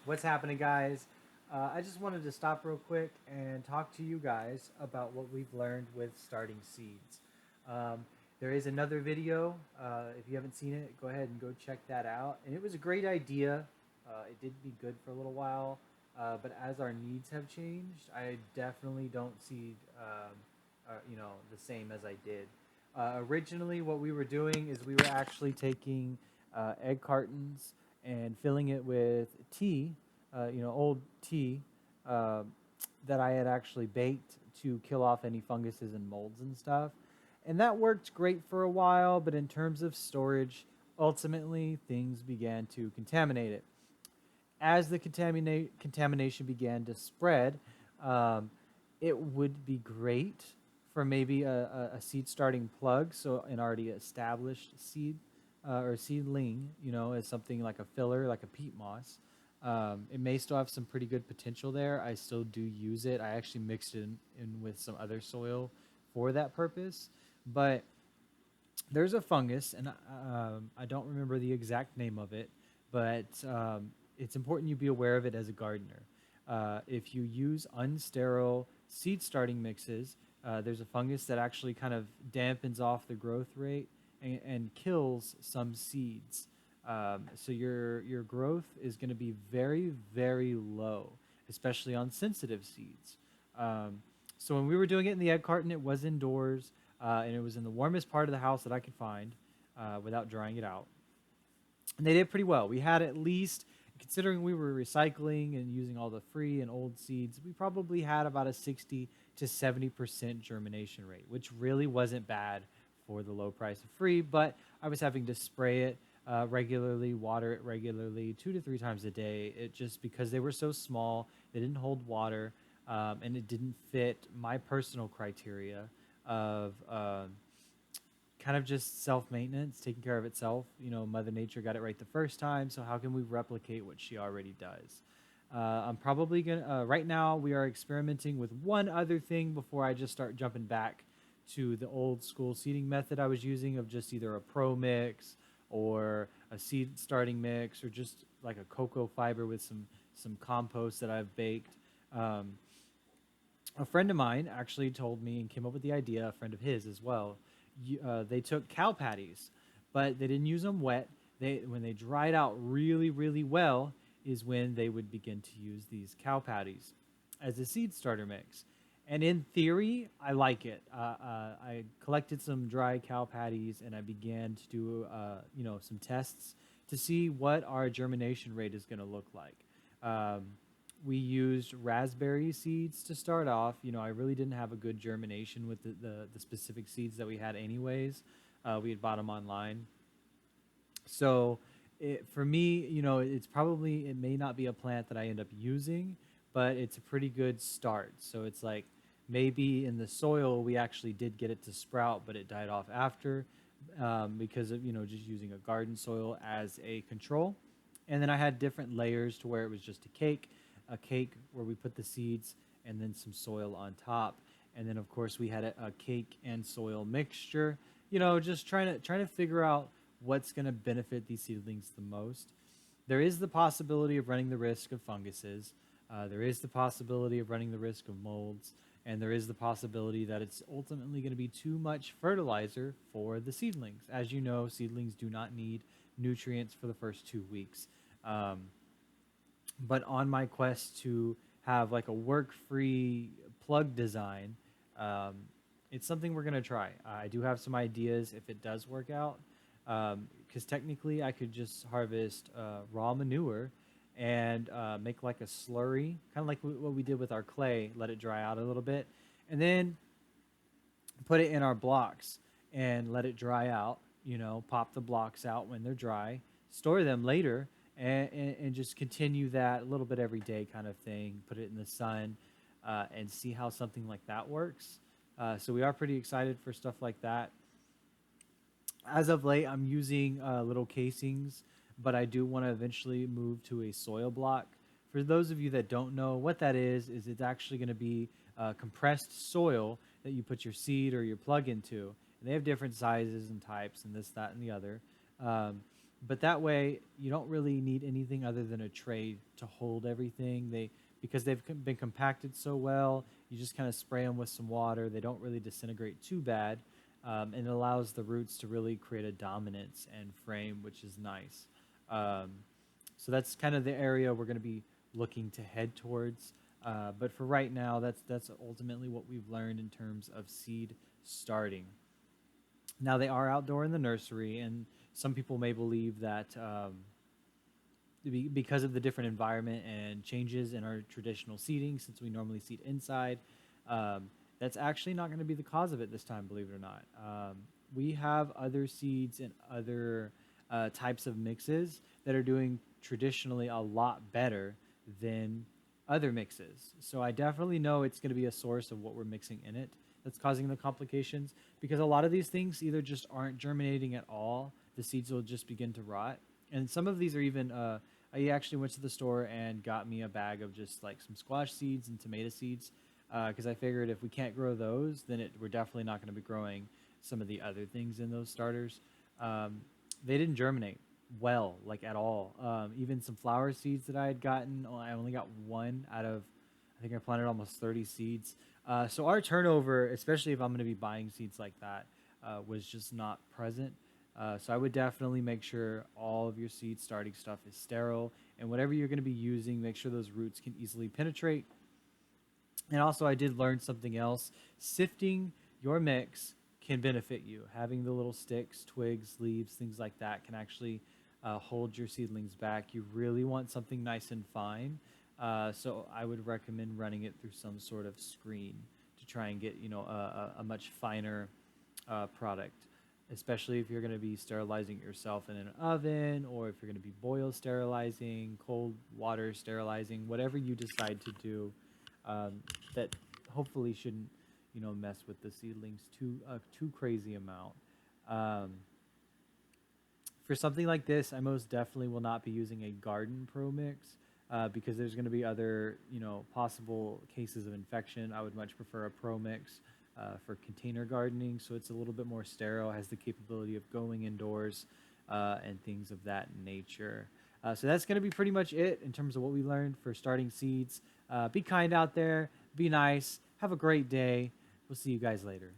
What's happening, guys? I just wanted to stop real quick and talk to you guys about what we've learned with starting seeds. Um, there is another video. If you haven't seen it, go ahead and go check that out. And it was a great idea. It did be good for a little while, but as our needs have changed, I definitely don't seed, the same as I did. Originally, what we were doing is we were actually taking egg cartons and filling it with tea, old tea uh, that I had actually baked to kill off any funguses and molds and stuff. And that worked great for a while, but in terms of storage, ultimately things began to contaminate it. As the contamination began to spread, um, it would be great for maybe a seed starting plug, so an already established seed or seedling, as something like a filler, like a peat moss. It may still have some pretty good potential there. I still do use it. I actually mixed it in with some other soil for that purpose. But there's a fungus, and I don't remember the exact name of it, but it's important you be aware of it as a gardener. If you use unsterile seed starting mixes, there's a fungus that actually kind of dampens off the growth rate and kills some seeds. So your growth is going to be very, very low, especially on sensitive seeds. Um, so when we were doing it in the egg carton, it was indoors, and it was in the warmest part of the house that I could find without drying it out. And they did pretty well. We had at least, considering we were recycling and using all the free and old seeds, we probably had about a 60 to 70% germination rate, which really wasn't bad for the low price of free. But I was having to spray it regularly, water it regularly, 2 to 3 times a day. It just because they were so small, they didn't hold water, and it didn't fit my personal criteria of kind of just self maintenance, taking care of itself. Mother Nature got it right the first time, so how can we replicate what she already does? I'm probably gonna. Right now, we are experimenting with one other thing before I just start jumping back to the old school seeding method I was using of just either a pro mix or a seed starting mix or just like a cocoa fiber with some compost that I've baked. Um, a friend of mine actually told me and came up with the idea, a friend of his as well. They took cow patties, but they didn't use them wet. When they dried out really, really well is when they would begin to use these cow patties as a seed starter mix. And in theory, I like it. I collected some dry cow patties and I began to do, some tests to see what our germination rate is going to look like. Um, we used raspberry seeds to start off. I really didn't have a good germination with the specific seeds that we had, anyways. We had bought them online. So for me, it may not be a plant that I end up using, but it's a pretty good start. So it's like maybe in the soil we actually did get it to sprout, but it died off after because of just using a garden soil as a control. And then I had different layers to where it was just a cake where we put the seeds and then some soil on top. And then of course we had a cake and soil mixture. Just trying to figure out what's going to benefit these seedlings the most. There is the possibility of running the risk of funguses. There is the possibility of running the risk of molds. And there is the possibility that it's ultimately going to be too much fertilizer for the seedlings. As you know, seedlings do not need nutrients for the first 2 weeks. Um, but on my quest to have like a work-free plug design, um, it's something we're gonna try. I do have some ideas if it does work out, because technically I could just harvest raw manure and make like a slurry, kind of like what we did with our clay. Let it dry out a little bit, and then put it in our blocks and let it dry out. Pop the blocks out when they're dry, store them later, and just continue that a little bit every day kind of thing. Put it in the sun and see how something like that works. So we are pretty excited for stuff like that. As of late, I'm using little casings, but I do want to eventually move to a soil block. For those of you that don't know what that is it's actually going to be compressed soil that you put your seed or your plug into. And they have different sizes and types and this, that, and the other. Um, But that way you don't really need anything other than a tray to hold everything. Because they've been compacted so well, you just kind of spray them with some water. They don't really disintegrate too bad, and it allows the roots to really create a dominance and frame, which is nice. um, so that's kind of the area we're going to be looking to head towards. But for right now, that's ultimately what we've learned in terms of seed starting. Now they are outdoor in the nursery, and some people may believe that because of the different environment and changes in our traditional seating, since we normally seat inside, um, that's actually not going to be the cause of it this time, believe it or not. We have other seeds and other types of mixes that are doing traditionally a lot better than other mixes. So I definitely know it's going to be a source of what we're mixing in it that's causing the complications, because a lot of these things either just aren't germinating at all. The seeds will just begin to rot. And some of these are even I actually went to the store and got me a bag of just like some squash seeds and tomato seeds, because I figured if we can't grow those, then we're definitely not going to be growing some of the other things in those starters. Um, they didn't germinate well, like at all. Even some flower seeds that I had gotten, I only got one out of, I think I planted almost 30 seeds. So our turnover, especially if I'm going to be buying seeds like that, was just not present. So I would definitely make sure all of your seed starting stuff is sterile, and whatever you're going to be using, make sure those roots can easily penetrate. And also, I did learn something else. Sifting your mix can benefit you. Having the little sticks, twigs, leaves, things like that can actually hold your seedlings back. You really want something nice and fine. So I would recommend running it through some sort of screen to try and get a much finer product, especially if you're going to be sterilizing it yourself in an oven, or if you're going to be boil sterilizing, cold water sterilizing, whatever you decide to do. That hopefully shouldn't mess with the seedlings too crazy amount. Um, for something like this, I most definitely will not be using a garden pro mix, because there's going to be other possible cases of infection. I would much prefer a pro mix for container gardening, so it's a little bit more sterile, has the capability of going indoors, and things of that nature. So that's going to be pretty much it in terms of what we learned for starting seeds. Be kind out there, be nice, have a great day. We'll see you guys later.